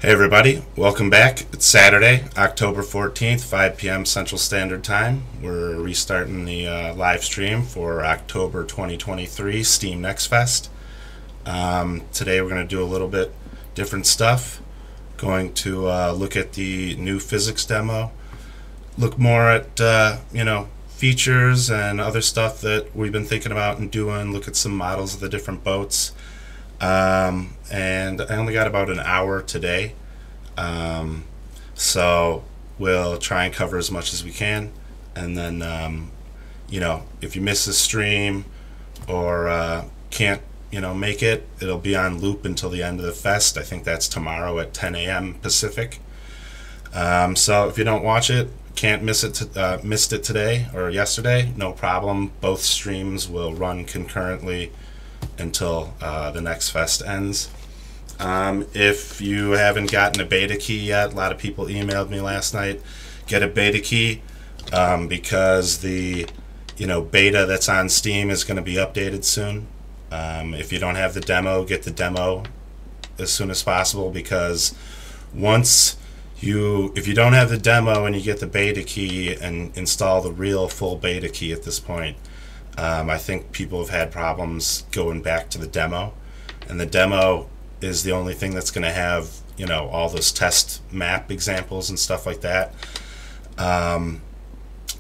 Hey everybody, welcome back. It's Saturday, October 14th, 5 p.m. Central Standard Time. We're restarting the live stream for October 2023 Steam NextFest. Today we're going to do a little bit different stuff. Going to look at the new physics demo, look more at features and other stuff that we've been thinking about and doing, look at some models of the different boats. And I only got about an hour today, so we'll try and cover as much as we can, and then if you miss the stream or can't make it, it'll be on loop until the end of the fest. I think that's tomorrow at 10 a.m. Pacific. So if you don't watch it, can't missed it today or yesterday, no problem. Both streams will run concurrently until the next fest ends. If you haven't gotten a beta key yet, a lot of people emailed me last night, get a beta key, because the beta that's on Steam is going to be updated soon. If you don't have the demo, get the demo as soon as possible, because if you don't have the demo and you get the beta key and install the real full beta key at this point, I think people have had problems going back to the demo, and the demo is the only thing that's going to have all those test map examples and stuff like that.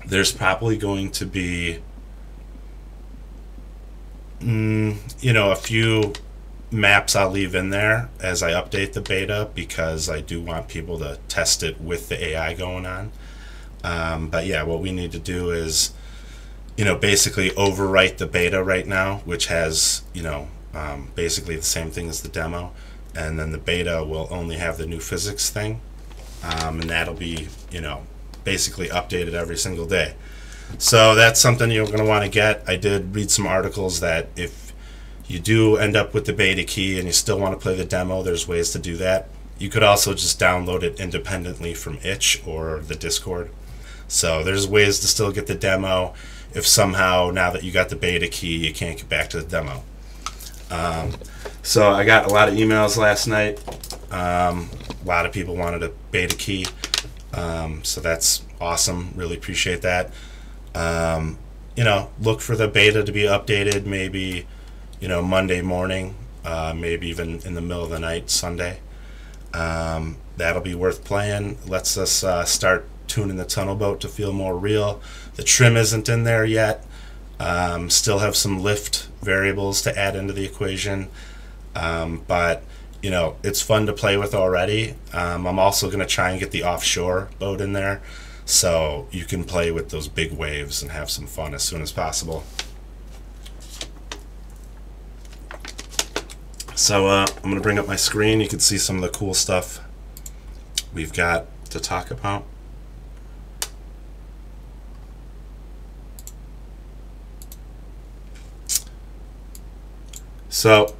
There's probably going to be a few maps I'll leave in there as I update the beta, because I do want people to test it with the AI going on. But yeah, what we need to do is basically overwrite the beta right now, which has basically the same thing as the demo, and then the beta will only have the new physics thing, and that'll be basically updated every single day. So that's something you're going to want to get. I did read some articles that if you do end up with the beta key and you still want to play the demo, there's ways to do that. You could also just download it independently from itch or the Discord. So there's ways to still get the demo if somehow, now that you got the beta key, you can't get back to the demo. So I got a lot of emails last night. A lot of people wanted a beta key, so that's awesome. Really appreciate that. Look for the beta to be updated maybe Monday morning, maybe even in the middle of the night Sunday. That'll be worth playing. Lets us start tuning the tunnel boat to feel more real. The trim isn't in there yet. Still have some lift variables to add into the equation, but it's fun to play with already. I'm also going to try and get the offshore boat in there, so you can play with those big waves and have some fun as soon as possible. So I'm going to bring up my screen. You can see some of the cool stuff we've got to talk about. So,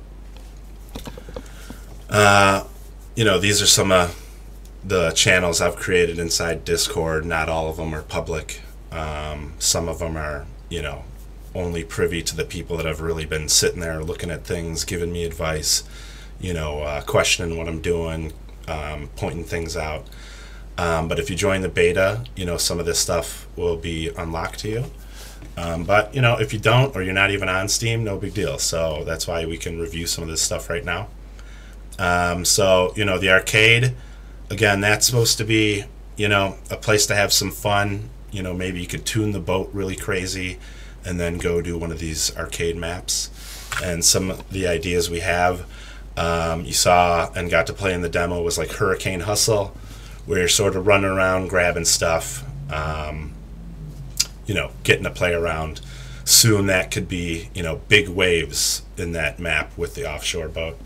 these are some of the channels I've created inside Discord. Not all of them are public. Some of them are, only privy to the people that have really been sitting there looking at things, giving me advice, questioning what I'm doing, pointing things out. But if you join the beta, some of this stuff will be unlocked to you. But if you don't, or you're not even on Steam, no big deal. So that's why we can review some of this stuff right now. So the arcade, again, that's supposed to be a place to have some fun. Maybe you could tune the boat really crazy and then go do one of these arcade maps. And some of the ideas we have, you saw and got to play in the demo, was like Hurricane Hustle, where you're sort of running around grabbing stuff, getting to play around. Soon that could be, big waves in that map with the offshore boat.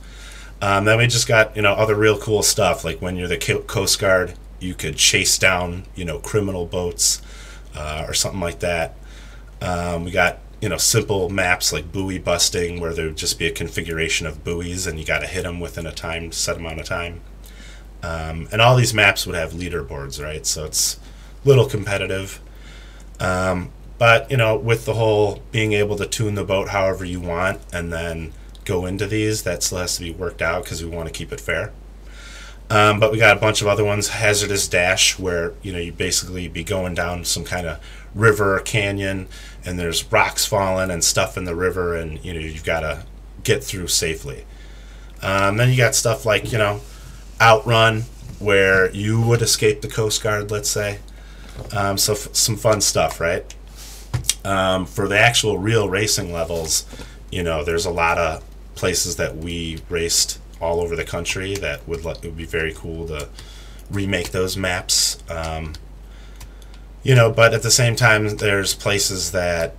Then we just got, other real cool stuff, like when you're the Coast Guard, you could chase down, criminal boats, or something like that. We got, simple maps like buoy busting, where there would just be a configuration of buoys and you got to hit them within a set amount of time. And all these maps would have leaderboards, right? So it's a little competitive. But with the whole being able to tune the boat however you want and then go into these, that still has to be worked out because we want to keep it fair. But we got a bunch of other ones. Hazardous Dash, where you basically be going down some kind of river or canyon, and there's rocks falling and stuff in the river, and you've got to get through safely. Then you got stuff like Outrun, where you would escape the Coast Guard, let's say. So some fun stuff, right? For the actual real racing levels, there's a lot of places that we raced all over the country that it would be very cool to remake those maps. But at the same time, there's places that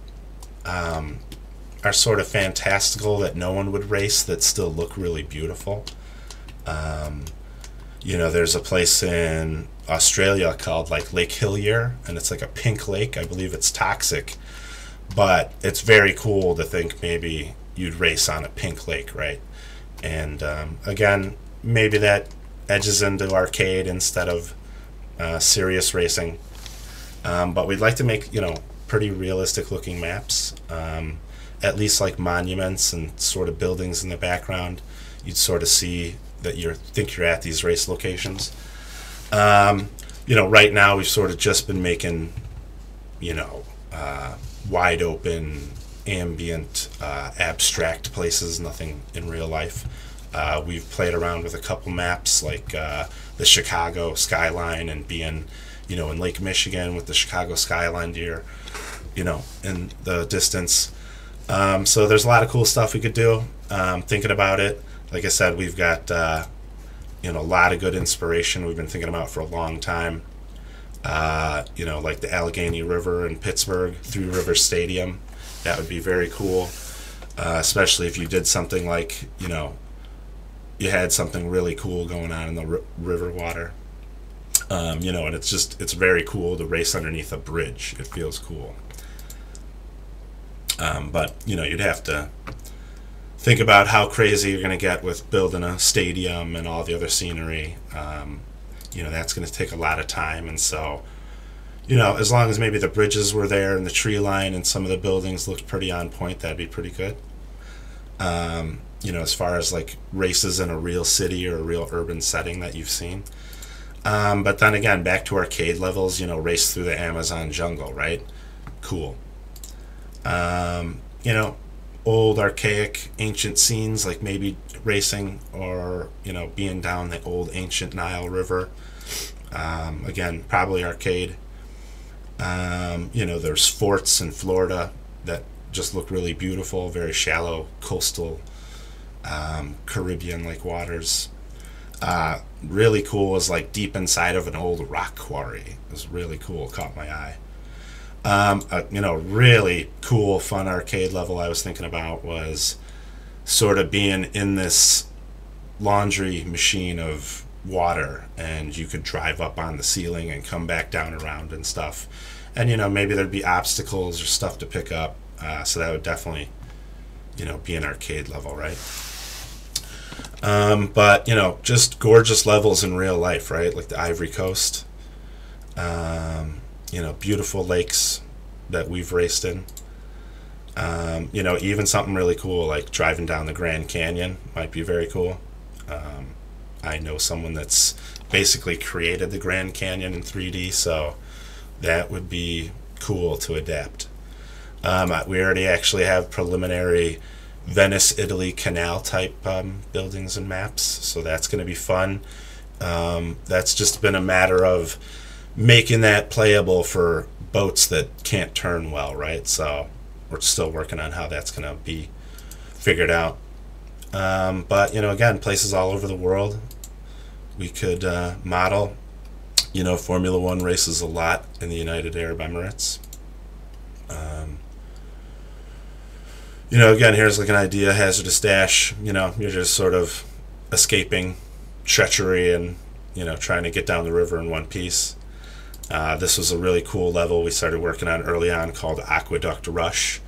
are sort of fantastical that no one would race that still look really beautiful. There's a place in Australia called like Lake Hillier, and it's like a pink lake. I believe it's toxic, but it's very cool to think maybe you'd race on a pink lake, right? And again, maybe that edges into arcade instead of serious racing. But we'd like to make pretty realistic looking maps. At least like monuments and sort of buildings in the background. You'd sort of see that you're at these race locations. Right now we've sort of just been making, wide open, ambient, abstract places, nothing in real life. We've played around with a couple maps like the Chicago skyline and being, in Lake Michigan with the Chicago skyline deer, in the distance. So there's a lot of cool stuff we could do. Thinking about it, like I said, we've got a lot of good inspiration we've been thinking about for a long time. Like the Allegheny River in Pittsburgh, Three Rivers Stadium. That would be very cool, especially if you did something like, you had something really cool going on in the river water. And it's very cool to race underneath a bridge. It feels cool. But you'd have to think about how crazy you're going to get with building a stadium and all the other scenery. That's going to take a lot of time, and so as long as maybe the bridges were there and the tree line and some of the buildings looked pretty on point, that'd be pretty good. As far as like races in a real city or a real urban setting that you've seen. But then again, back to arcade levels, race through the Amazon jungle, right? Cool. Old archaic ancient scenes like maybe racing or being down the old ancient Nile River. Again, probably arcade. There's forts in Florida that just look really beautiful, very shallow coastal Caribbean like waters. Really cool is like deep inside of an old rock quarry. It was really cool, caught my eye. Really cool, fun arcade level I was thinking about was sort of being in this laundry machine of water, and you could drive up on the ceiling and come back down around and stuff. And, maybe there'd be obstacles or stuff to pick up. So that would definitely, be an arcade level, right? But, just gorgeous levels in real life, right? Like the Ivory Coast. Beautiful lakes that we've raced in. Even something really cool like driving down the Grand Canyon might be very cool. I know someone that's basically created the Grand Canyon in 3D, so that would be cool to adapt. We already actually have preliminary Venice, Italy canal type buildings and maps, so that's going to be fun. That's just been a matter of making that playable for boats that can't turn well, right? So we're still working on how that's going to be figured out. But, again, places all over the world we could model. Formula One races a lot in the United Arab Emirates. Again, here's like an idea, Hazardous Dash. You're just sort of escaping treachery and, trying to get down the river in one piece. This was a really cool level we started working on early on called Aqueduct Rush,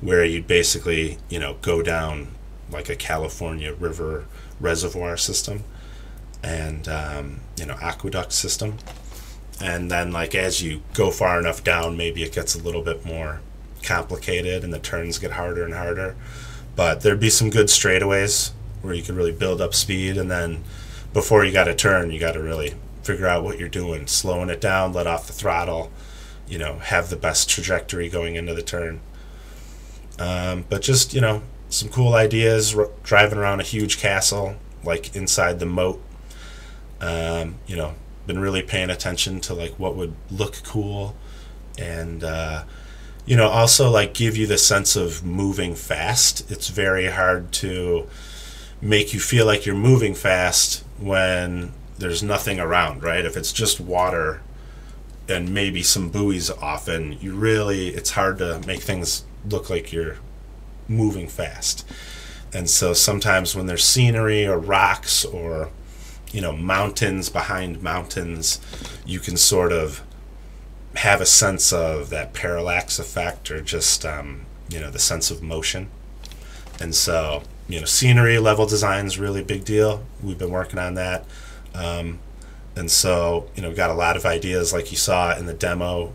where you'd basically, go down like a California river reservoir system and, aqueduct system. And then, like, as you go far enough down, maybe it gets a little bit more complicated and the turns get harder and harder. But there'd be some good straightaways where you could really build up speed and then before you got to turn, you got to really figure out what you're doing, slowing it down, let off the throttle, have the best trajectory going into the turn. But just, some cool ideas, driving around a huge castle, like inside the moat. Been really paying attention to like what would look cool, and also like give you the sense of moving fast. It's very hard to make you feel like you're moving fast when there's nothing around, right? If it's just water and maybe some buoys often, it's hard to make things look like you're moving fast. And so sometimes when there's scenery or rocks or mountains behind mountains, you can sort of have a sense of that parallax effect, or just the sense of motion. And so scenery level design is really a big deal. We've been working on that, and so got a lot of ideas like you saw in the demo.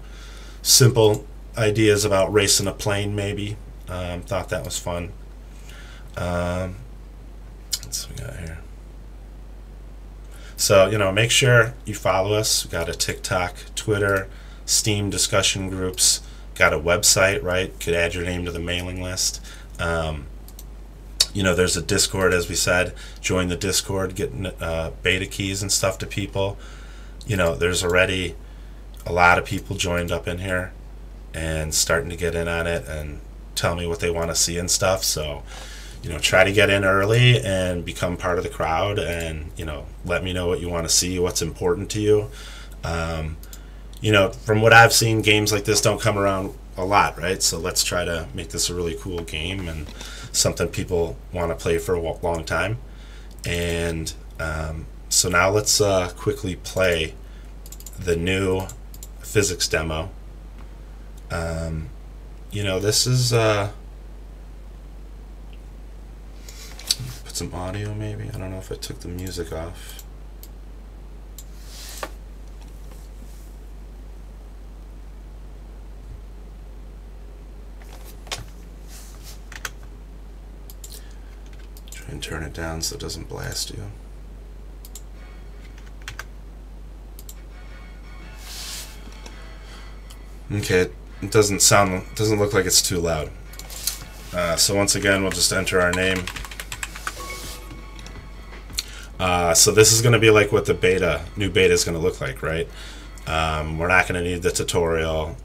Simple ideas about racing a plane, maybe. Thought that was fun. Let's see what we got here. So, make sure you follow us. We've got a TikTok, Twitter, Steam discussion groups, got a website, right? Could add your name to the mailing list. There's a Discord, as we said. Join the Discord, getting beta keys and stuff to people. There's already a lot of people joined up in here and starting to get in on it and tell me what they want to see and stuff. So, try to get in early and become part of the crowd, and let me know what you want to see, what's important to you. From what I've seen, games like this don't come around a lot, right? So let's try to make this a really cool game and something people want to play for a long time. And so now let's quickly play the new physics demo. This is put some audio maybe. I don't know if I took the music off. Try and turn it down so it doesn't blast you. Okay, it doesn't look like it's too loud. So once again, we'll just enter our name. So this is going to be like what the new beta is going to look like, right? We're not going to need the tutorial.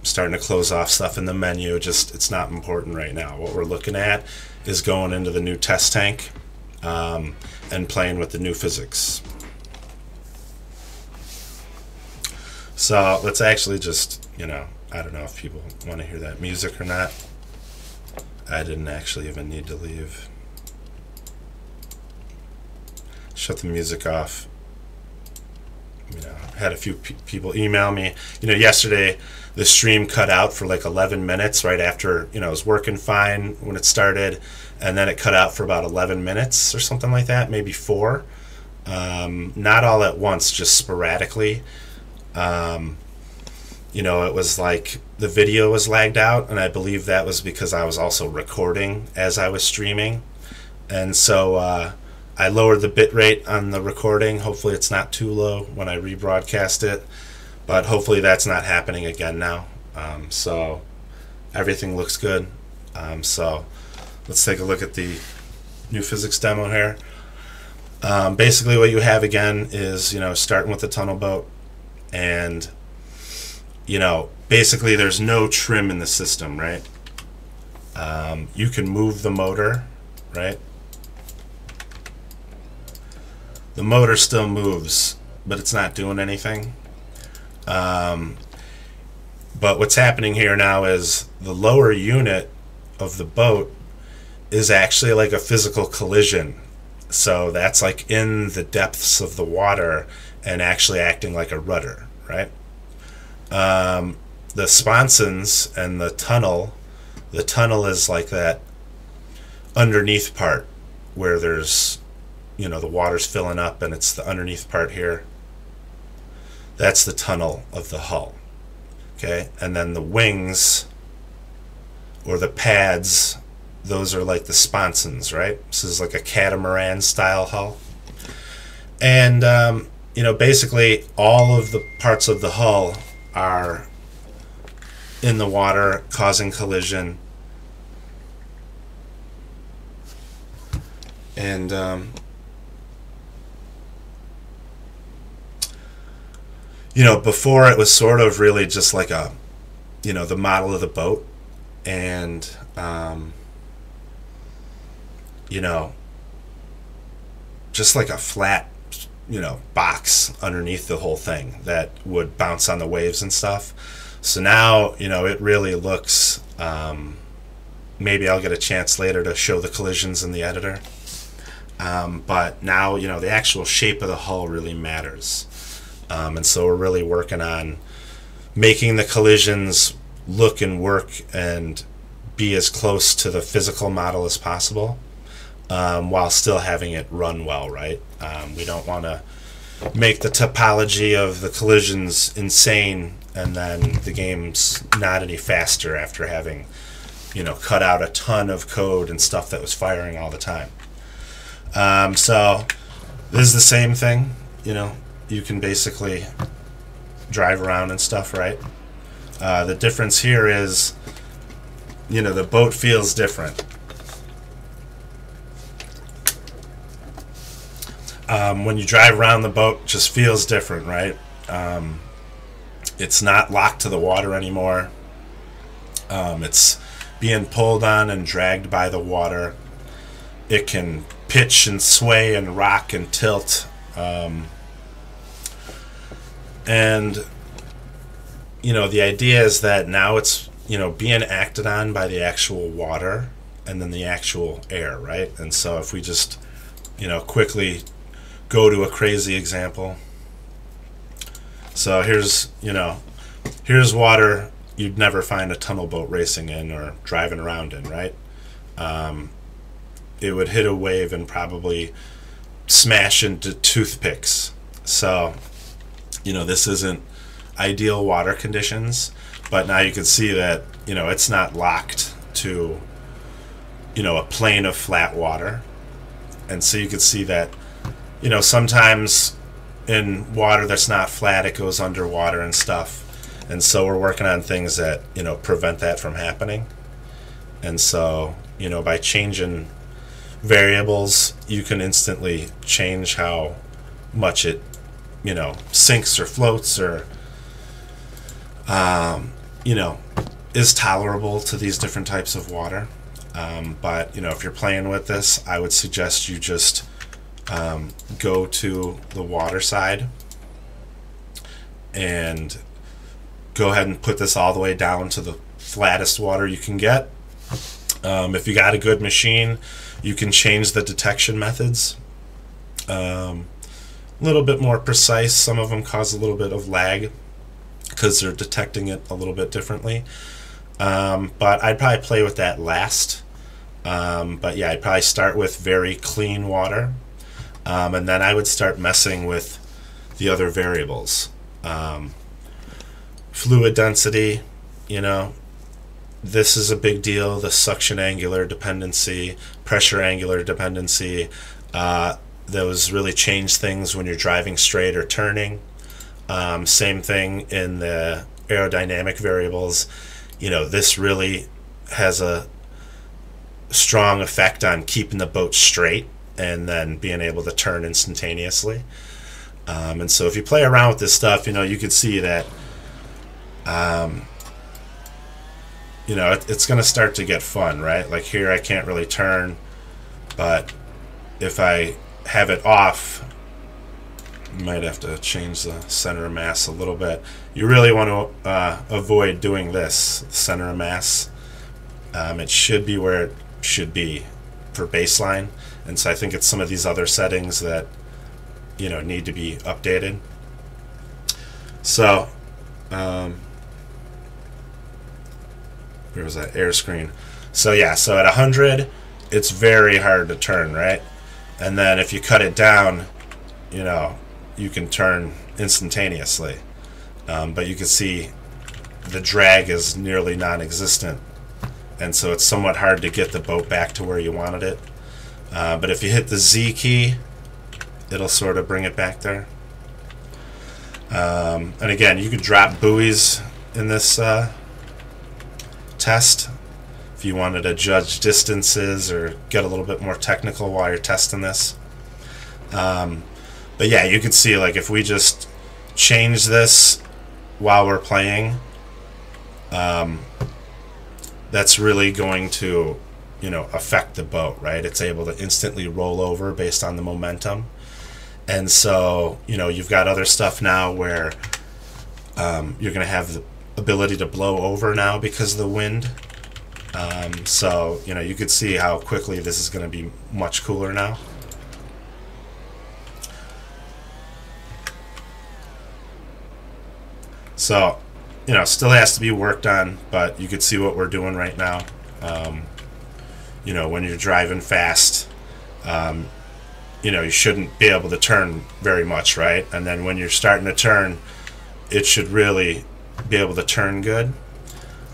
Starting to close off stuff in the menu. It's not important right now. What we're looking at is going into the new test tank and playing with the new physics. So let's actually just, I don't know if people want to hear that music or not. I didn't actually even need to leave. Shut the music off. Had a few people email me. Yesterday the stream cut out for like 11 minutes right after, it was working fine when it started, and then it cut out for about 11 minutes or something like that, maybe 4. Not all at once, just sporadically. It was like the video was lagged out, and I believe that was because I was also recording as I was streaming. And so I lowered the bit rate on the recording. Hopefully it's not too low when I rebroadcast it, but hopefully that's not happening again now. So everything looks good. So let's take a look at the new physics demo here. Basically what you have again is, starting with the tunnel boat, and basically there's no trim in the system, right? You can move the motor, right? The motor still moves, but it's not doing anything. But what's happening here now is the lower unit of the boat is actually like a physical collision. So that's like in the depths of the water and actually acting like a rudder, right? The sponsons and the tunnel is like that underneath part where there's, the water's filling up, and it's the underneath part here. That's the tunnel of the hull. Okay, and then the wings or the pads, those are like the sponsons, right? This is like a catamaran style hull. And you know, basically all of the parts of the hull are in the water, causing collision. And you know, before it was sort of really just like a, you know, the model of the boat, and you know, just like a flat, you know, box underneath the whole thing that would bounce on the waves and stuff. So now, you know, it really looks, maybe I'll get a chance later to show the collisions in the editor. But now, you know, the actual shape of the hull really matters. And so we're really working on making the collisions look and work and be as close to the physical model as possible, while still having it run well, right? We don't want to make the topology of the collisions insane and then the game's not any faster after having, you know, cut out a ton of code and stuff that was firing all the time. So this is the same thing, you know, you can basically drive around and stuff, right? The difference here is, you know, the boat feels different. When you drive around, the boat just feels different, right? It's not locked to the water anymore. It's being pulled on and dragged by the water. It can pitch and sway and rock and tilt. And, you know, the idea is that now it's, you know, being acted on by the actual water and then the actual air, right? And so if we just, you know, quickly go to a crazy example. So here's, you know, here's water you'd never find a tunnel boat racing in or driving around in, right? It would hit a wave and probably smash into toothpicks. So, you know, this isn't ideal water conditions, but now you can see that, you know, it's not locked to, you know, a plane of flat water. And so you can see that, you know, sometimes in water that's not flat, it goes underwater and stuff. And so we're working on things that, you know, prevent that from happening. And so, you know, by changing variables, you can instantly change how much it, you know, sinks or floats or, you know, is tolerable to these different types of water. But, you know, if you're playing with this, I would suggest you just go to the water side and go ahead and put this all the way down to the flattest water you can get. If you got a good machine, you can change the detection methods. A little bit more precise. Some of them cause a little bit of lag because they're detecting it a little bit differently. But I'd probably play with that last. But yeah, I'd probably start with very clean water. And then I would start messing with the other variables. Fluid density, you know, this is a big deal. The suction angular dependency, pressure angular dependency, those really change things when you're driving straight or turning. Same thing in the aerodynamic variables. You know, this really has a strong effect on keeping the boat straight and then being able to turn instantaneously. And so if you play around with this stuff, you know, you can see that, you know, it's going to start to get fun, right? Like here I can't really turn, but if I have it off, you might have to change the center of mass a little bit. You really want to avoid doing this, center of mass. It should be where it should be for baseline. And so I think it's some of these other settings that, you know, need to be updated. So, where was that? Air screen. So yeah, so at 100, it's very hard to turn, right? And then if you cut it down, you know, you can turn instantaneously. But you can see the drag is nearly non-existent. And so it's somewhat hard to get the boat back to where you wanted it. But if you hit the Z key, it'll sort of bring it back there. And again, you could drop buoys in this test if you wanted to judge distances or get a little bit more technical while you're testing this. But yeah, you can see, like, if we just change this while we're playing, that's really going to, affect the boat, right? It's able to instantly roll over based on the momentum. And so, you've got other stuff now where you're going to have the ability to blow over now because of the wind. So, you could see how quickly this is going to be much cooler now. So, still has to be worked on, but you could see what we're doing right now. When you're driving fast, you shouldn't be able to turn very much, right? And then when you're starting to turn, it should really be able to turn good.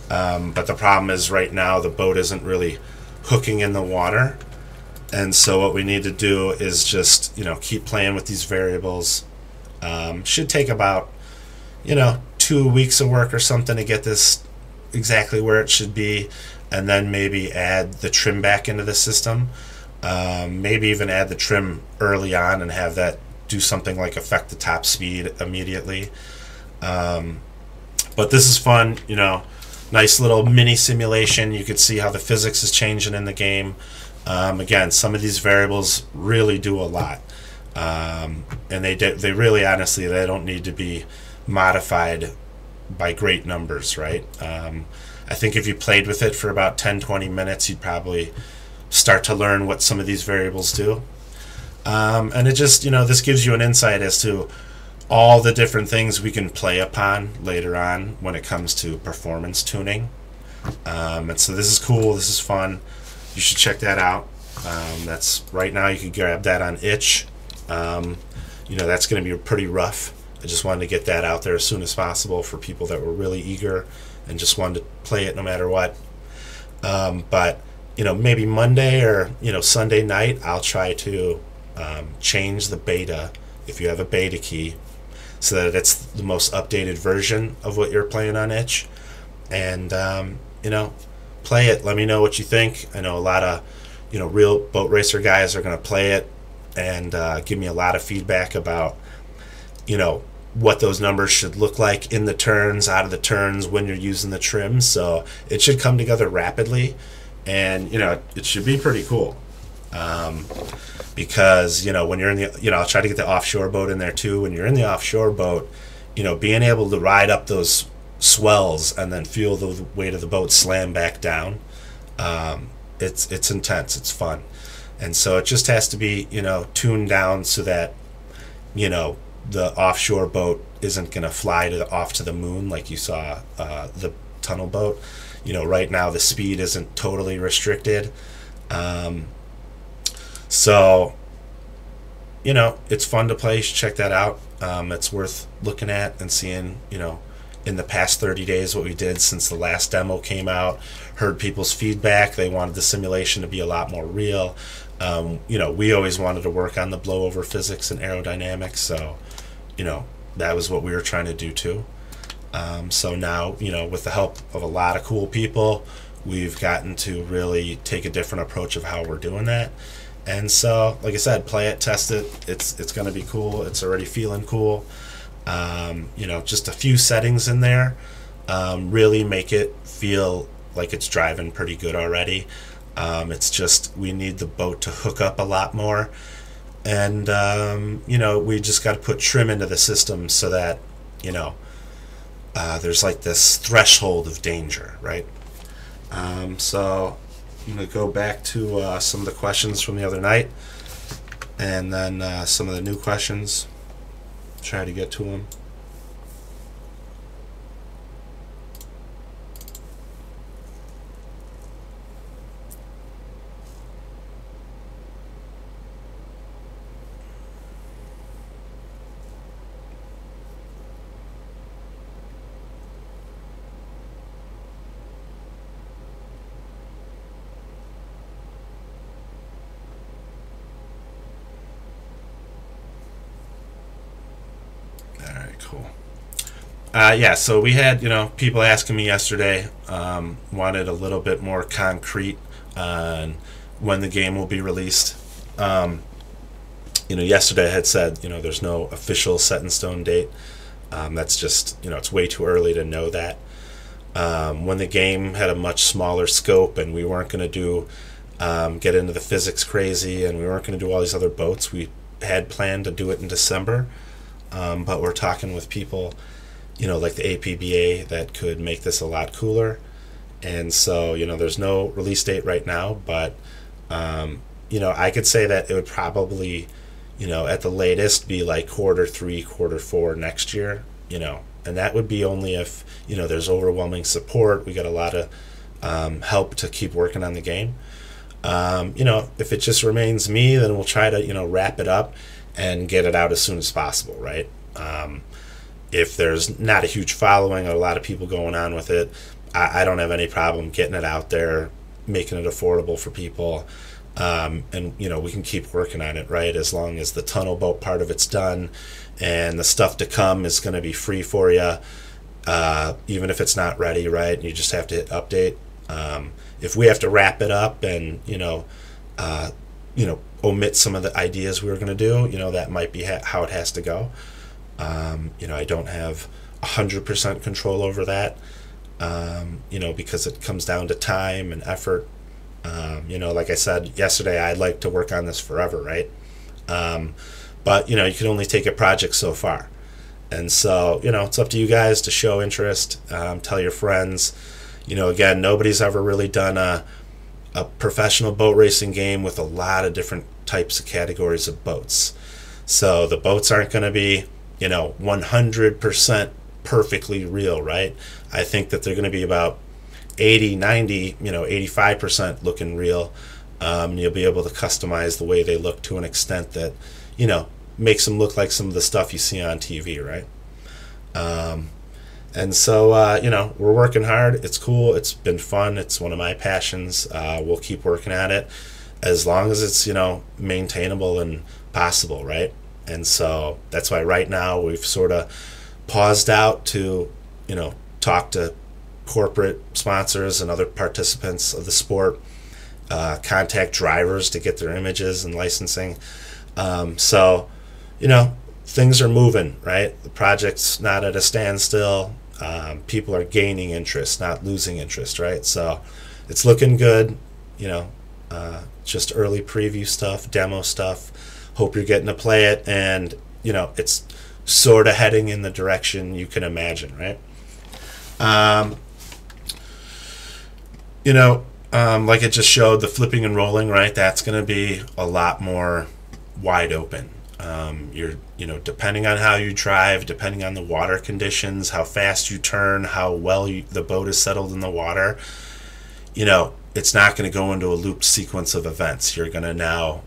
But the problem is right now the boat isn't really hooking in the water. And so what we need to do is just, keep playing with these variables. Should take about, 2 weeks of work or something to get this exactly where it should be, and then maybe add the trim back into the system. Maybe even add the trim early on and have that do something like affect the top speed immediately. But this is fun, nice little mini simulation. You could see how the physics is changing in the game. Again, some of these variables really do a lot, and they really, honestly, they don't need to be modified by great numbers, right? I think if you played with it for about 10-20 minutes, you'd probably start to learn what some of these variables do. And it just, this gives you an insight as to all the different things we can play upon later on when it comes to performance tuning. And so this is cool, this is fun. You should check that out. That's right now, you can grab that on itch. That's going to be pretty rough. I just wanted to get that out there as soon as possible for people that were really eager and just wanted to play it no matter what. But maybe Monday or Sunday night, I'll try to change the beta, if you have a beta key, so that it's the most updated version of what you're playing on itch. And play it. Let me know what you think. I know a lot of real boat racer guys are going to play it and give me a lot of feedback about what those numbers should look like in the turns, out of the turns, when you're using the trim. So it should come together rapidly, and it should be pretty cool. Because when you're in the, I'll try to get the offshore boat in there too. When you're in the offshore boat, being able to ride up those swells and then feel the weight of the boat slam back down, it's intense, it's fun. And so it just has to be tuned down so that the offshore boat isn't going to fly off to the moon like you saw the tunnel boat. Right now the speed isn't totally restricted. So it's fun to play. You should check that out. It's worth looking at and seeing in the past 30 days what we did since the last demo came out. Heard people's feedback. They wanted the simulation to be a lot more real. We always wanted to work on the blowover physics and aerodynamics, so that was what we were trying to do too. So now, with the help of a lot of cool people, we've gotten to really take a different approach of how we're doing that. And so, like I said, play it, test it. It's going to be cool. It's already feeling cool. Just a few settings in there really make it feel like it's driving pretty good already. It's just we need the boat to hook up a lot more, and we just got to put trim into the system so that there's like this threshold of danger, right? So I'm going to go back to some of the questions from the other night, and then some of the new questions, try to get to them. cool. Yeah, so we had, people asking me yesterday, wanted a little bit more concrete on when the game will be released. Yesterday I had said, there's no official set in stone date. That's just, it's way too early to know that. When the game had a much smaller scope and we weren't going to do, get into the physics crazy, and we weren't going to do all these other boats, we had planned to do it in December. But we're talking with people, like the APBA, that could make this a lot cooler. And so, there's no release date right now, but, I could say that it would probably, at the latest be like Q3, Q4 next year, and that would be only if, there's overwhelming support. We got a lot of help to keep working on the game. If it just remains me, then we'll try to, wrap it up and get it out as soon as possible, right? If there's not a huge following or a lot of people going on with it, I don't have any problem getting it out there, making it affordable for people. And we can keep working on it, right? As long as the tunnel boat part of it's done and the stuff to come is going to be free for you, even if it's not ready, right? You just have to hit update. If we have to wrap it up and omit some of the ideas we were going to do, that might be how it has to go. I don't have 100% control over that, because it comes down to time and effort. Like I said yesterday, I'd like to work on this forever, right? But, you can only take a project so far. And so, it's up to you guys to show interest, tell your friends. Again, nobody's ever really done a professional boat racing game with a lot of different types of categories of boats. So the boats aren't going to be, 100% perfectly real, right? I think that they're going to be about 80, 90, 85% looking real. You'll be able to customize the way they look to an extent that, makes them look like some of the stuff you see on TV, right? And so, we're working hard. It's cool. It's been fun. It's one of my passions. We'll keep working at it as long as it's, maintainable and possible, right? And so that's why right now we've sort of paused out to, talk to corporate sponsors and other participants of the sport, contact drivers to get their images and licensing. So, things are moving, right? The project's not at a standstill. People are gaining interest, not losing interest, right? So it's looking good, just early preview stuff, demo stuff. Hope you're getting to play it, and, it's sort of heading in the direction you can imagine, right? Like it just showed, the flipping and rolling, right? That's going to be a lot more wide open. You're, depending on how you drive, depending on the water conditions, how fast you turn, how well the boat is settled in the water, it's not going to go into a looped sequence of events. You're going to now,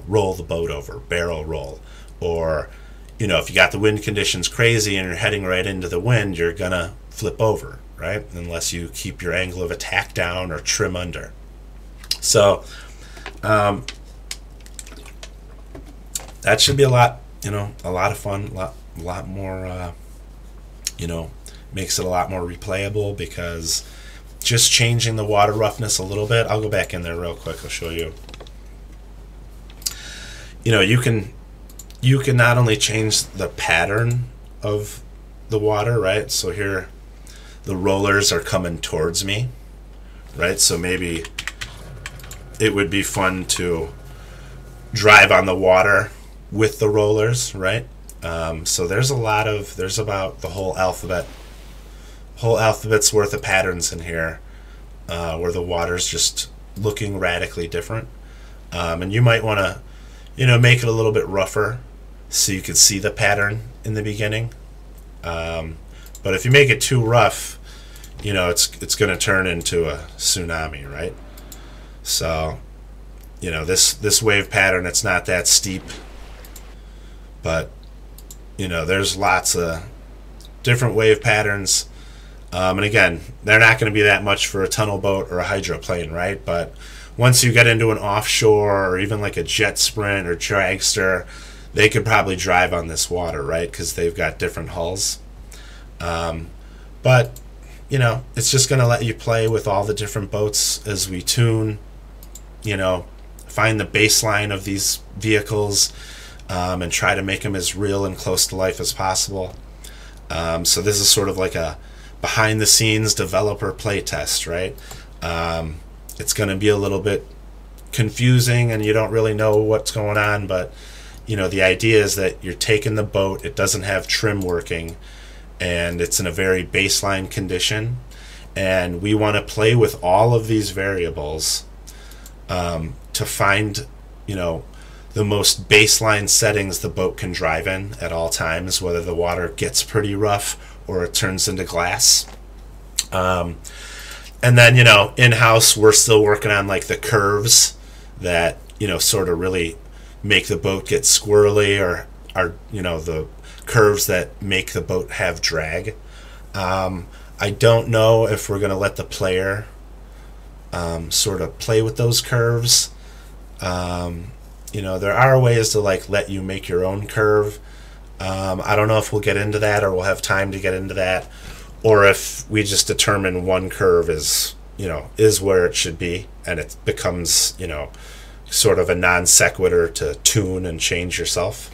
roll the boat over, barrel roll, or, if you got the wind conditions crazy and you're heading right into the wind, you're going to flip over, right? Unless you keep your angle of attack down or trim under. So, that should be a lot of fun, a lot more, makes it a lot more replayable, because just changing the water roughness a little bit. I'll go back in there real quick. I'll show you. You can not only change the pattern of the water, right? So here, the rollers are coming towards me, right? So maybe it would be fun to drive on the water with the rollers, right? So there's about the whole alphabet's worth of patterns in here, where the water's just looking radically different. And you might want to, make it a little bit rougher so you can see the pattern in the beginning. But if you make it too rough, it's going to turn into a tsunami, right? So, this wave pattern, it's not that steep, but, there's lots of different wave patterns. And again, they're not going to be that much for a tunnel boat or a hydroplane, right? But once you get into an offshore or even like a jet sprint or dragster, they could probably drive on this water, right? Because they've got different hulls. But, you know, it's just going to let you play with all the different boats as we tune, you know, find the baseline of these vehicles, and try to make them as real and close to life as possible. So this is sort of like a behind the scenes developer play test, right? It's going to be a little bit confusing and you don't really know what's going on, but you know, the idea is that you're taking the boat, it doesn't have trim working, and it's in a very baseline condition, and we want to play with all of these variables to find, you know, the most baseline settings the boat can drive in at all times, whether the water gets pretty rough or it turns into glass. And then, you know, in-house we're still working on like the curves that, you know, sort of really make the boat get squirrely, or are, you know, the curves that make the boat have drag. I don't know if we're going to let the player sort of play with those curves. You know, there are ways to like let you make your own curve. I don't know if we'll get into that, or we'll have time to get into that, or if we just determine one curve is, you know, is where it should be, and it becomes, you know, sort of a non sequitur to tune and change yourself.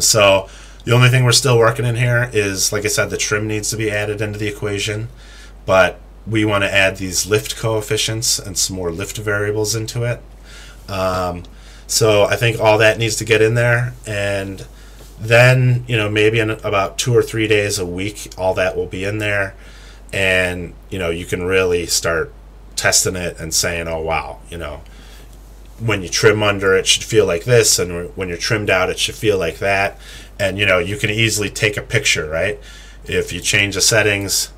So the only thing we're still working in here is, like I said, the trim needs to be added into the equation, but we want to add these lift coefficients and some more lift variables into it. So I think all that needs to get in there, and then, you know, maybe in about 2 or 3 days a week, all that will be in there, and, you know, you can really start testing it and saying, oh wow, you know, when you trim under it should feel like this, and when you're trimmed out it should feel like that. And, you know, you can easily take a picture, right? If you change the settings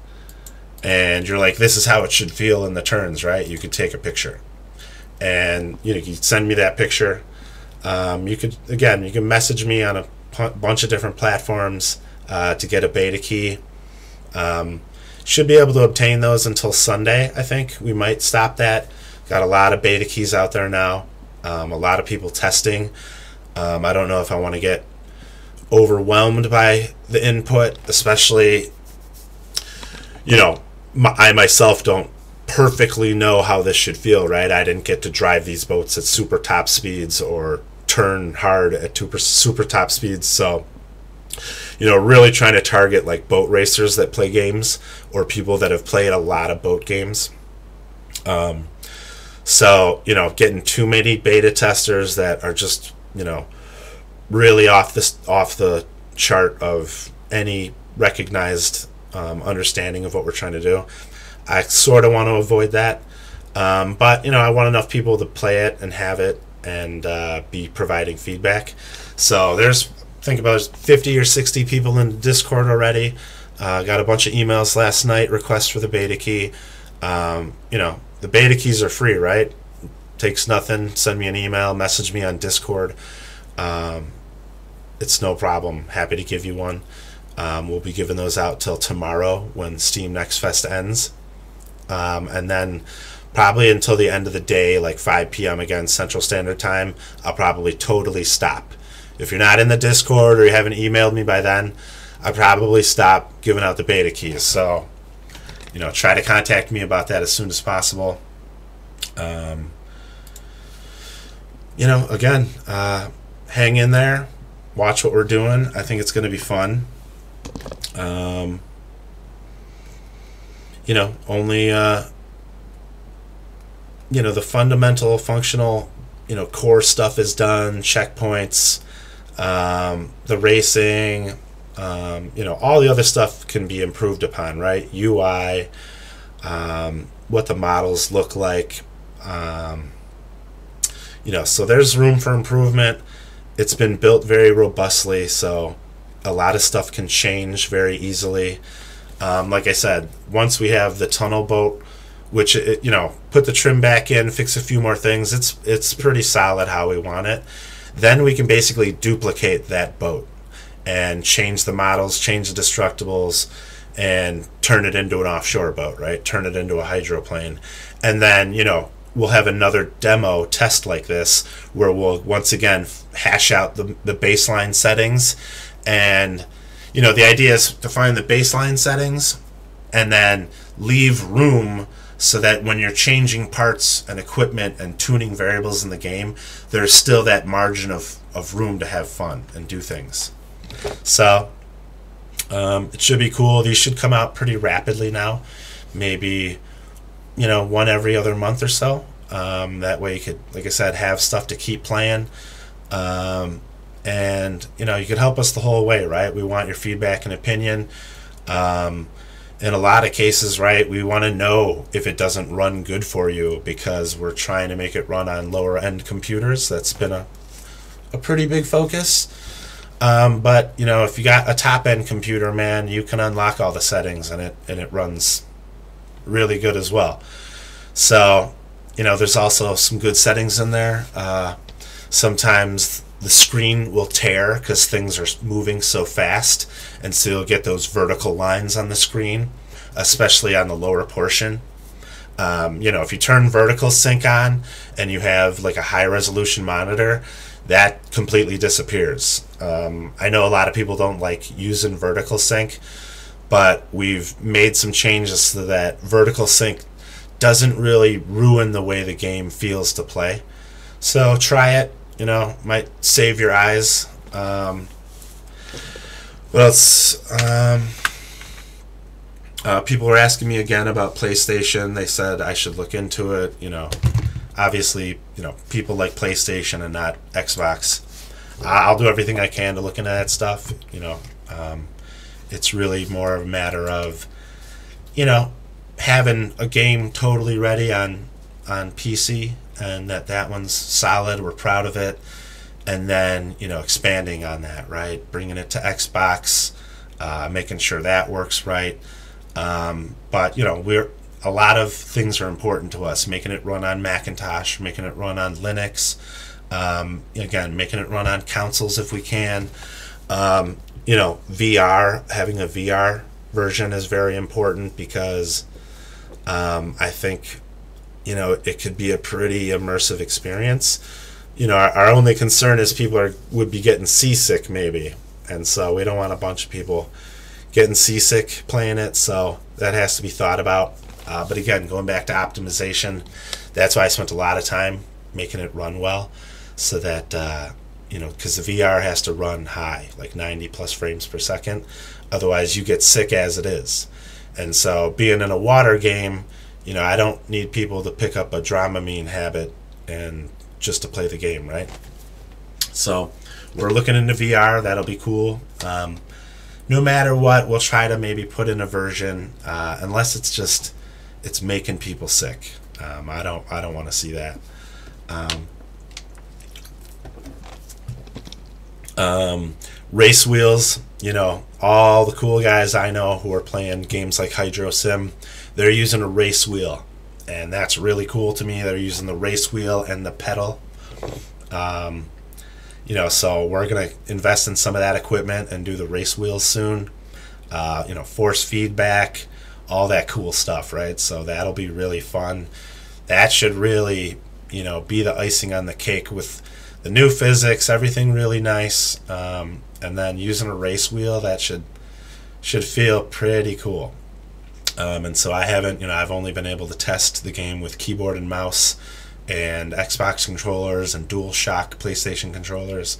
and you're like, this is how it should feel in the turns, right? You could take a picture, and, you know, you send me that picture. You could, again, you can message me on a bunch of different platforms to get a beta key. Should be able to obtain those until Sunday. I think we might stop that. Got a lot of beta keys out there now, a lot of people testing. I don't know if I want to get overwhelmed by the input, especially, you know, I myself don't perfectly know how this should feel, right? I didn't get to drive these boats at super top speeds or turn hard at super top speeds, so, you know, really trying to target like boat racers that play games, or people that have played a lot of boat games. So, you know, getting too many beta testers that are just, you know, really off the chart of any recognized understanding of what we're trying to do, I sort of want to avoid that. But, you know, I want enough people to play it and have it and be providing feedback. So there's, think about 50 or 60 people in the Discord already. Got a bunch of emails last night, requests for the beta key. You know, the beta keys are free, right? Takes nothing. Send me an email, message me on Discord. It's no problem. Happy to give you one. We'll be giving those out till tomorrow when Steam NextFest ends. And then probably until the end of the day, like 5 p.m. again, Central Standard Time, I'll probably totally stop. If you're not in the Discord or you haven't emailed me by then, I'll probably stop giving out the beta keys. So, you know, try to contact me about that as soon as possible. You know, again, hang in there, watch what we're doing. I think it's going to be fun. You know, only, you know, the fundamental, functional, you know, core stuff is done, checkpoints, the racing, you know, all the other stuff can be improved upon, right? UI, what the models look like, you know, so there's room for improvement. It's been built very robustly, so a lot of stuff can change very easily. Like I said, once we have the tunnel boat, which, you know, put the trim back in, fix a few more things, it's pretty solid how we want it. Then we can basically duplicate that boat and change the models, change the destructibles, and turn it into an offshore boat, right? Turn it into a hydroplane. And then, you know, we'll have another demo test like this where we'll once again hash out the baseline settings. And the idea is to find the baseline settings and then leave room so that when you're changing parts and equipment and tuning variables in the game, there's still that margin of room to have fun and do things. So it should be cool. These should come out pretty rapidly now, maybe one every other month or so. That way you could, like I said, have stuff to keep playing. And you could help us the whole way, right? We want your feedback and opinion. In a lot of cases, right, we want to know if it doesn't run good for you because we're trying to make it run on lower end computers. That's been a pretty big focus. But if you got a top end computer, man, you can unlock all the settings and it runs really good as well. So there's also some good settings in there. Sometimes the screen will tear because things are moving so fast, and so you'll get those vertical lines on the screen, especially on the lower portion. If you turn vertical sync on and you have like a high resolution monitor, that completely disappears. I know a lot of people don't like using vertical sync, but we've made some changes so that vertical sync doesn't really ruin the way the game feels to play. So try it. Might save your eyes. What else? People were asking me again about PlayStation. They said I should look into it. Obviously, people like PlayStation and not Xbox. I'll do everything I can to look into that stuff. It's really more of a matter of, having a game totally ready on PC, and that one's solid, we're proud of it, and then expanding on that, right, bringing it to Xbox, making sure that works right. But a lot of things are important to us, making it run on Macintosh, making it run on Linux, again, making it run on consoles if we can. VR, having a VR version is very important because I think it could be a pretty immersive experience. Our only concern is people would be getting seasick maybe, and so we don't want a bunch of people getting seasick playing it, so that has to be thought about. But again, going back to optimization, that's why I spent a lot of time making it run well, so that because the VR has to run high, like 90 plus frames per second, otherwise you get sick as it is. And so being in a water game, I don't need people to pick up a Dramamine habit and just to play the game, right? So we're looking into VR. That'll be cool. No matter what, we'll try to maybe put in a version, unless it's making people sick. I don't want to see that. Race wheels, all the cool guys I know who are playing games like Hydro Sim, they're using a race wheel, and that's really cool to me. They're using the race wheel and the pedal. So we're going to invest in some of that equipment and do the race wheels soon. Force feedback, all that cool stuff, right? So that'll be really fun. That should really, be the icing on the cake with the new physics, everything really nice. And then using a race wheel, that should feel pretty cool. And so I've only been able to test the game with keyboard and mouse and Xbox controllers and DualShock PlayStation controllers.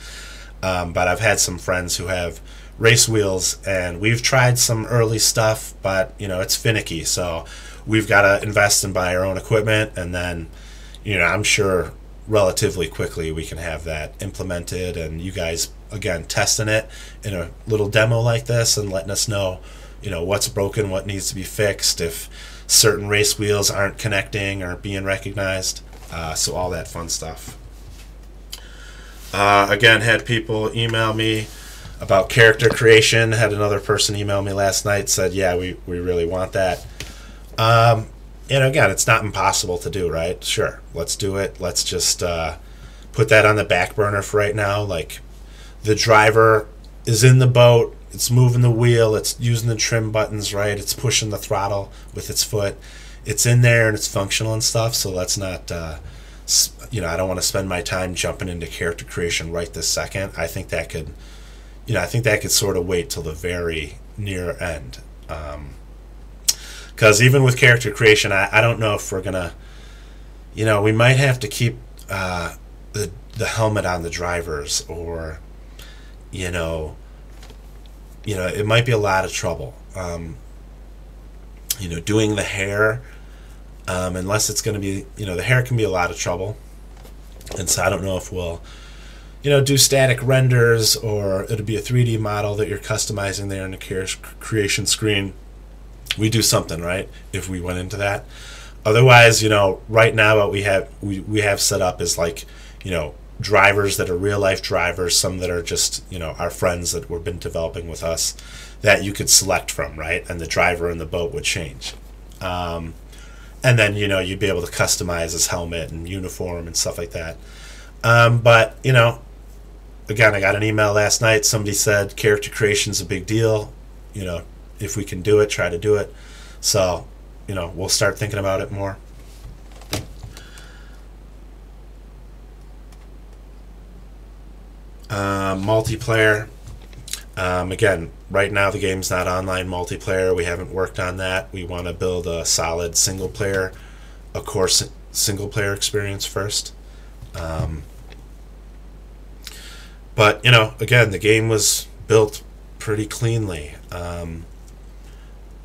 But I've had some friends who have race wheels, and we've tried some early stuff, but it's finicky. So we've got to invest and buy our own equipment, and then I'm sure relatively quickly we can have that implemented, and you guys again testing it in a little demo like this and letting us know what's broken, what needs to be fixed, if certain race wheels aren't connecting or being recognized, so all that fun stuff. Again, had people email me about character creation. Had another person email me last night, said yeah, we really want that. And again, it's not impossible to do, right? Sure, let's do it. Let's just put that on the back burner for right now. Like, the driver is in the boat, it's moving the wheel, it's using the trim buttons, right? It's pushing the throttle with its foot. it's in there and it's functional and stuff. So let's not, I don't want to spend my time jumping into character creation right this second. I think that could, I think that could sort of wait till the very near end. Because even with character creation, I don't know if we're gonna, we might have to keep the helmet on the drivers, or, it might be a lot of trouble. Doing the hair, unless it's going to be, the hair can be a lot of trouble. And so I don't know if we'll, do static renders, or it'll be a 3D model that you're customizing there in the creation screen. We do something, right, if we went into that. Otherwise, right now what we have set up is like, drivers that are real life drivers, some that are just, our friends that we've been developing with us, that you could select from, right? And the driver in the boat would change. And then, you'd be able to customize his helmet and uniform and stuff like that. But, again, I got an email last night. Somebody said character creation's a big deal. If we can do it, try to do it. So, we'll start thinking about it more. Multiplayer. Again, right now the game's not online multiplayer. We haven't worked on that. We want to build a solid single player experience first. But, again, the game was built pretty cleanly.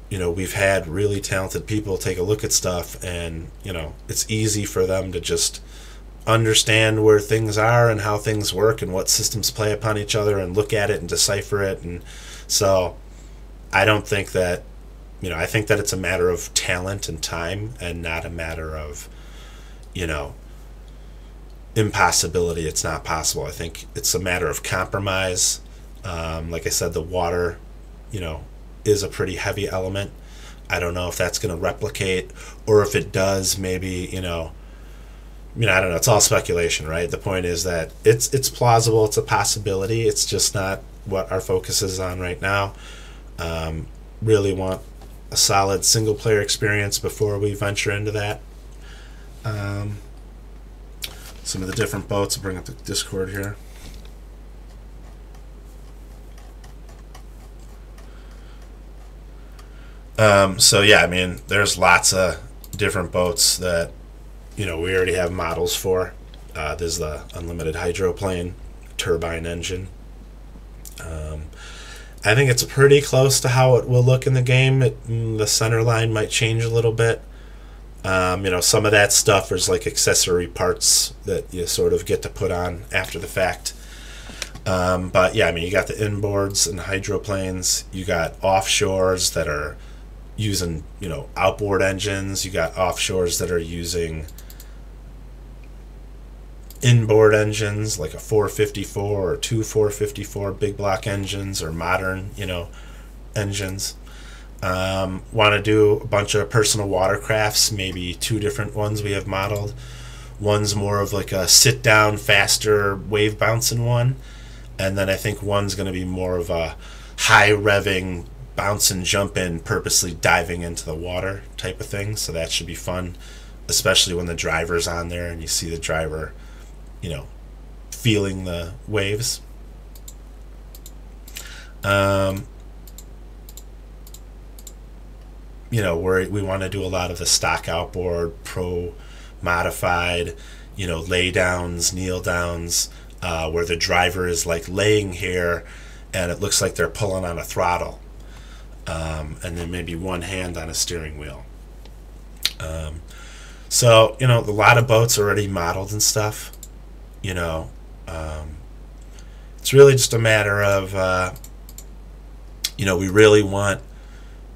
We've had really talented people take a look at stuff, and, it's easy for them to just understand where things are and how things work and what systems play upon each other, and look at it and decipher it. And so I don't think that, I think that it's a matter of talent and time, and not a matter of, impossibility. It's not possible. I think it's a matter of compromise. Like I said, the water, is a pretty heavy element. I don't know if that's going to replicate, or if it does, maybe, I don't know. It's all speculation, right? The point is that it's plausible. It's a possibility. It's just not what our focus is on right now. Really want a solid single player experience before we venture into that. Some of the different boats. I'll bring up the Discord here. So yeah, there's lots of different boats that, we already have models for. There's the unlimited hydroplane, turbine engine. I think it's pretty close to how it will look in the game. The center line might change a little bit. Some of that stuff is like accessory parts that you sort of get to put on after the fact. But yeah, you got the inboards and hydroplanes. You got offshores that are using, outboard engines. You got offshores that are using inboard engines, like a 454 or two 454 big block engines, or modern, engines. Want to do a bunch of personal watercrafts, maybe 2 different ones we have modeled. One's more of like a sit down, faster wave bouncing one, and then I think one's going to be more of a high revving, bounce and jump in, purposely diving into the water type of thing. So that should be fun, especially when the driver's on there and you see the driver, feeling the waves. We want to do a lot of the stock outboard, pro modified, lay downs, kneel downs, where the driver is like laying here and it looks like they're pulling on a throttle, and then maybe one hand on a steering wheel. So a lot of boats are already modeled and stuff. It's really just a matter of we really want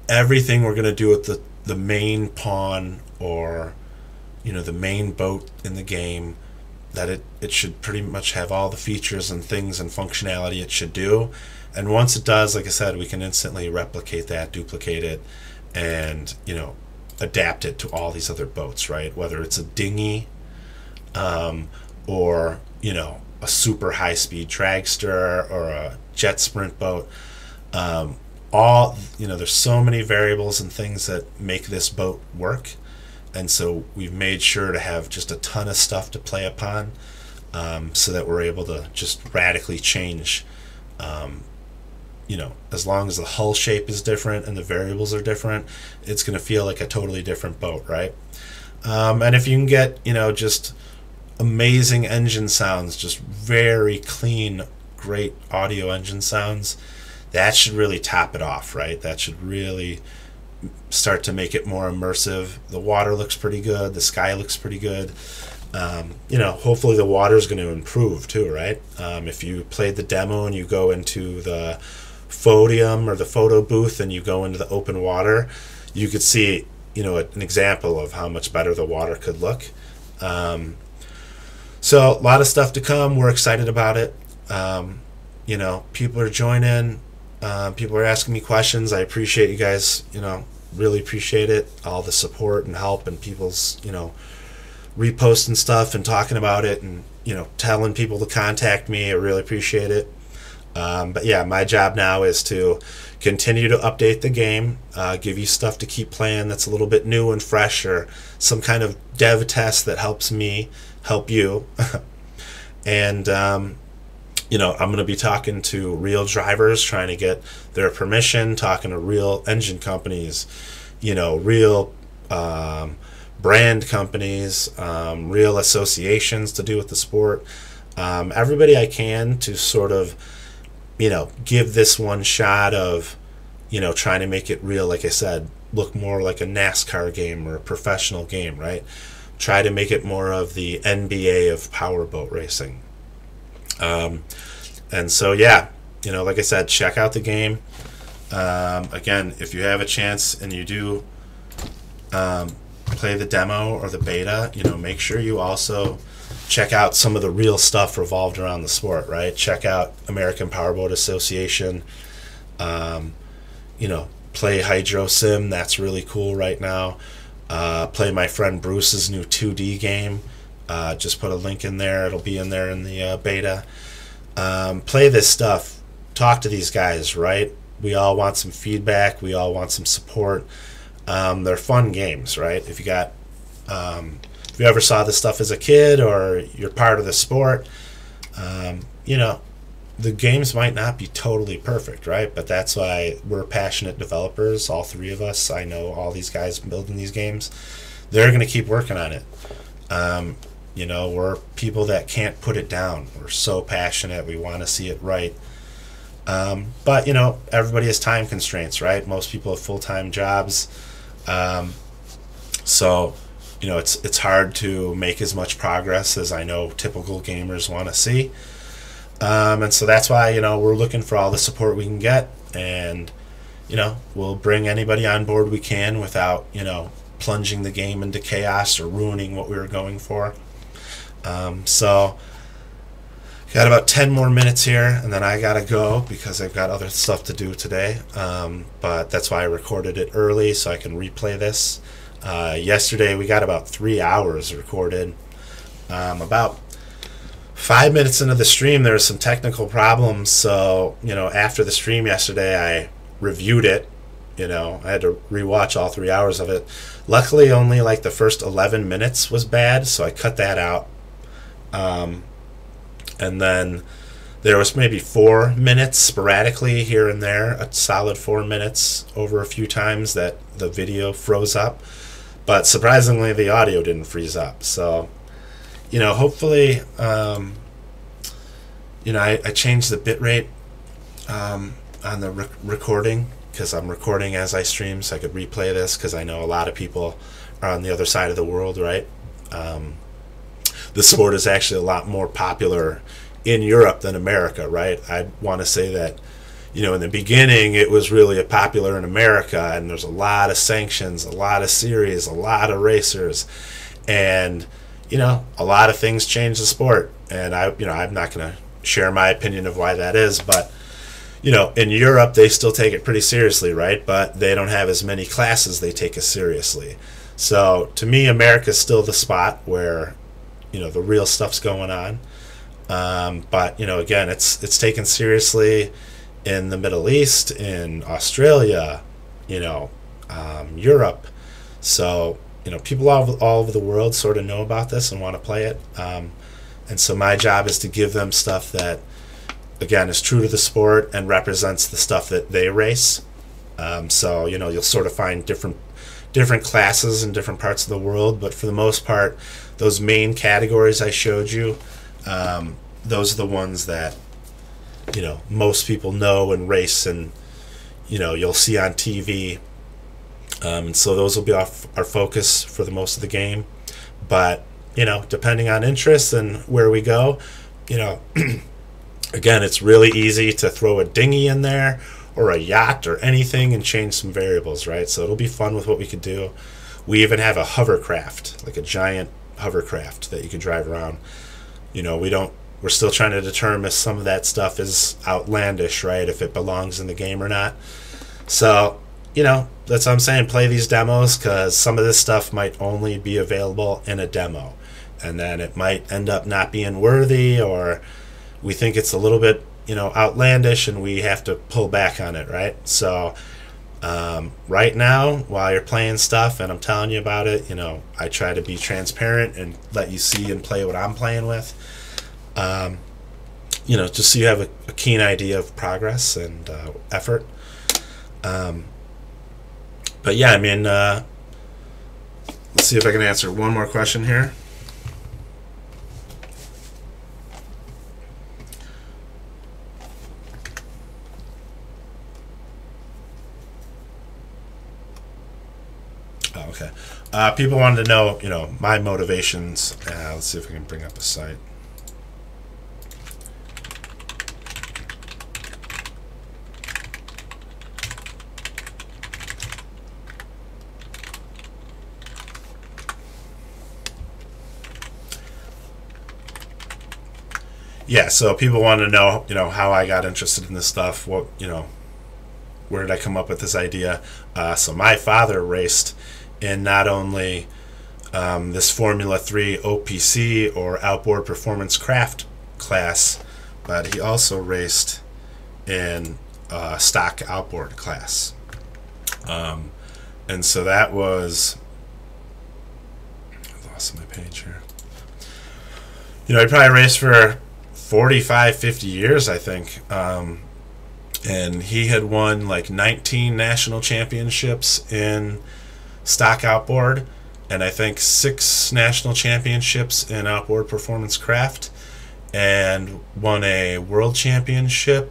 everything we're going to do with the main pawn, or the main boat in the game, that it should pretty much have all the features and things and functionality it should do. And once it does, like I said, we can instantly replicate that, duplicate it, and adapt it to all these other boats, right? Whether it's a dinghy, or a super high speed dragster, or a jet sprint boat. There's so many variables and things that make this boat work. And so we've made sure to have just a ton of stuff to play upon, so that we're able to just radically change. As long as the hull shape is different and the variables are different, it's going to feel like a totally different boat, right? And if you can get, just amazing engine sounds, just very clean, great audio engine sounds, that should really top it off, right? That should really start to make it more immersive. The water looks pretty good. The sky looks pretty good. Hopefully the water's going to improve too, right? If you played the demo and you go into the podium or the photo booth and you go into the open water, you could see, an example of how much better the water could look. So a lot of stuff to come. We're excited about it. People are joining. People are asking me questions. I appreciate you guys, really appreciate it. All the support and help and people's, reposting stuff and talking about it and, telling people to contact me. I really appreciate it. But yeah, my job now is to continue to update the game, give you stuff to keep playing that's a little bit new and fresh, or some kind of dev test that helps me help you. And, I'm going to be talking to real drivers, trying to get their permission, talking to real engine companies, real brand companies, real associations to do with the sport. Everybody I can to sort of, give this one shot of, trying to make it real, like I said, look more like a NASCAR game or a professional game, right? Try to make it more of the NBA of powerboat racing. And so, yeah, like I said, check out the game. Again, if you have a chance and you do play the demo or the beta, make sure you also check out some of the real stuff revolved around the sport, right? Check out American Powerboat Association. Play Hydro Sim. That's really cool right now. Play my friend Bruce's new 2D game. Just put a link in there. It'll be in there in the beta. Play this stuff. Talk to these guys, right? We all want some feedback. We all want some support. They're fun games, right? If you ever saw this stuff as a kid or you're part of the sport, the games might not be totally perfect, right? But that's why we're passionate developers, all three of us. I know all these guys building these games. They're going to keep working on it. We're people that can't put it down. We're so passionate. We want to see it right. But, everybody has time constraints, right? Most people have full-time jobs. So, it's hard to make as much progress as I know typical gamers want to see. And so that's why, we're looking for all the support we can get. And, we'll bring anybody on board we can without, plunging the game into chaos or ruining what we were going for. So got about 10 more minutes here, and then I gotta go because I've got other stuff to do today. But that's why I recorded it early so I can replay this. Yesterday we got about 3 hours recorded. About 5 minutes into the stream there were some technical problems, so after the stream yesterday I reviewed it. I had to rewatch all 3 hours of it. Luckily only like the first 11 minutes was bad, so I cut that out. And then there was maybe 4 minutes sporadically here and there, a solid 4 minutes over a few times that the video froze up. But surprisingly, the audio didn't freeze up. So, hopefully, I changed the bitrate on the recording because I'm recording as I stream, so I could replay this because I know a lot of people are on the other side of the world, right? The sport is actually a lot more popular in Europe than America, right? I want to say that, in the beginning it was really popular in America, and there's a lot of sanctions, a lot of series, a lot of racers, and a lot of things change the sport. And I'm not going to share my opinion of why that is, but in Europe they still take it pretty seriously, right? But they don't have as many classes they take as seriously. So to me, America's still the spot where the real stuff's going on. But again, it's taken seriously in the Middle East, in Australia, Europe. So people all over the world sort of know about this and want to play it. And so my job is to give them stuff that, again, is true to the sport and represents the stuff that they race. So you'll sort of find different classes in different parts of the world, but for the most part, those main categories I showed you, those are the ones that most people know and race, and you'll see on TV. And so those will be our focus for the most of the game. But depending on interest and where we go, again, it's really easy to throw a dinghy in there or a yacht or anything and change some variables, right? So it'll be fun with what we could do. We even have a hovercraft, like a giant hovercraft that you can drive around. We're still trying to determine if some of that stuff is outlandish, right? If it belongs in the game or not. So, that's what I'm saying. Play these demos, because some of this stuff might only be available in a demo. And then it might end up not being worthy, or we think it's a little bit, outlandish, and we have to pull back on it, right? So, right now, while you're playing stuff and I'm telling you about it, I try to be transparent and let you see and play what I'm playing with. Just so you have a keen idea of progress and effort. But yeah, let's see if I can answer one more question here. Oh, okay. People wanted to know, my motivations. Let's see if I can bring up a site. Yeah, so people want to know, how I got interested in this stuff. What, where did I come up with this idea? So my father raced in not only this Formula 3 OPC, or Outboard Performance Craft class, but he also raced in stock outboard class. And so that was, I lost my page here. He probably raced for 45, 50 years, I think. And he had won like 19 national championships in stock outboard, and I think 6 national championships in outboard performance craft, and won a world championship.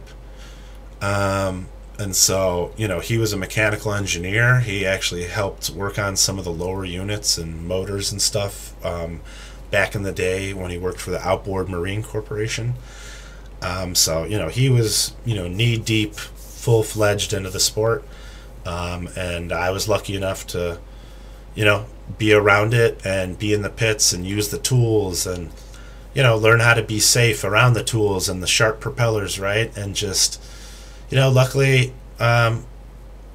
And so, he was a mechanical engineer. He actually helped work on some of the lower units and motors and stuff back in the day when he worked for the Outboard Marine Corporation. So, he was, knee-deep, full-fledged into the sport. And I was lucky enough to, be around it and be in the pits and use the tools and, learn how to be safe around the tools and the sharp propellers, right? And just, luckily,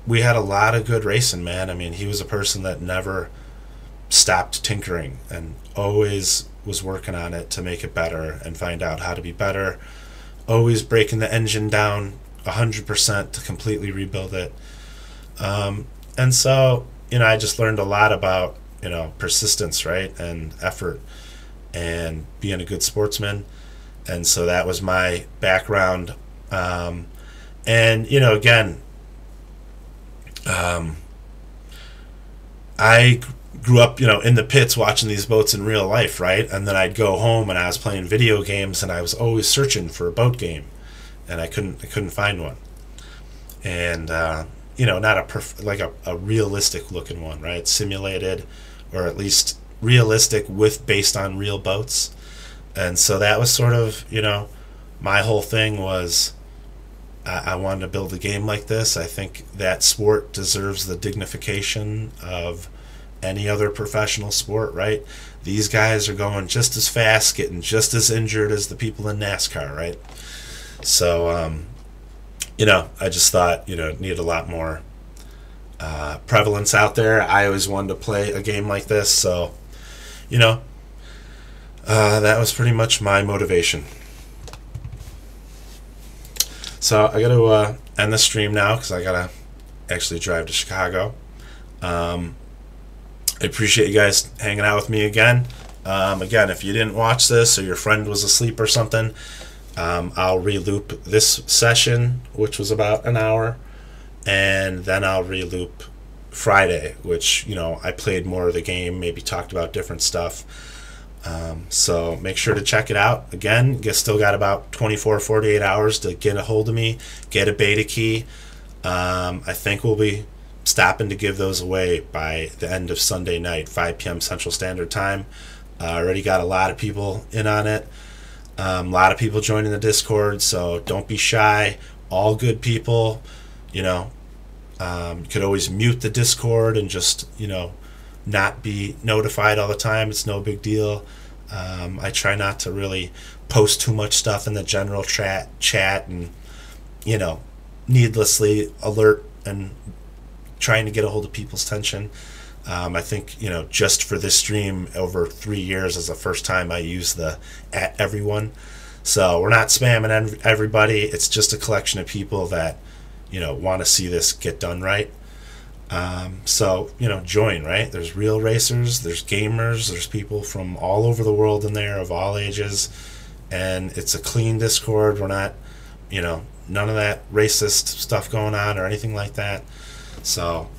we had a lot of good racing, man. He was a person that never stopped tinkering and always was working on it to make it better and find out how to be better, always breaking the engine down 100% to completely rebuild it. And so, I just learned a lot about, persistence, right, and effort and being a good sportsman. And so that was my background. And, again, I grew up, in the pits watching these boats in real life, right? And then I'd go home and I was playing video games and I was always searching for a boat game, and I couldn't find one. And not a realistic looking one, right? Simulated, or at least realistic based on real boats. And so that was sort of, my whole thing was I wanted to build a game like this. I think that sport deserves the dignification of any other professional sport, right? These guys are going just as fast, getting just as injured as the people in NASCAR, right? So, I just thought, needed a lot more prevalence out there. I always wanted to play a game like this, so, that was pretty much my motivation. So I got to end the stream now because I got to actually drive to Chicago. I appreciate you guys hanging out with me again. Again, if you didn't watch this or your friend was asleep or something, I'll re-loop this session, which was about an hour, and then I'll re-loop Friday, which, you know, I played more of the game, maybe talked about different stuff. So make sure to check it out. Again, you still got about 24, 48 hours to get a hold of me, get a beta key. I think we'll be stopping to give those away by the end of Sunday night, 5 p.m. Central Standard Time. Already got a lot of people in on it. A lot of people joining the Discord, so don't be shy. All good people. You know, you could always mute the Discord and just, you know, not be notified all the time. It's no big deal. I try not to really post too much stuff in the general chat and, you know, needlessly alert and trying to get a hold of people's attention. I think, you know, just for this stream over 3 years is the first time I use the @everyone. So we're not spamming everybody. It's just a collection of people that, you know, want to see this get done right. So, you know, join, right? There's real racers, there's gamers, there's people from all over the world in there of all ages, and it's a clean Discord. We're not, you know, none of that racist stuff going on or anything like that. So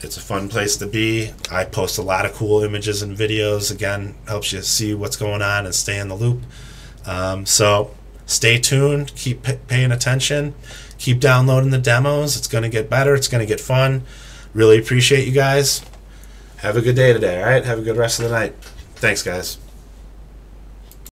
it's a fun place to be. I post a lot of cool images and videos. Again, helps you see what's going on and stay in the loop. So stay tuned, keep paying attention, keep downloading the demos. It's going to get better. It's going to get fun. Really appreciate you guys. Have a good day today, all right? Have a good rest of the night. Thanks, guys.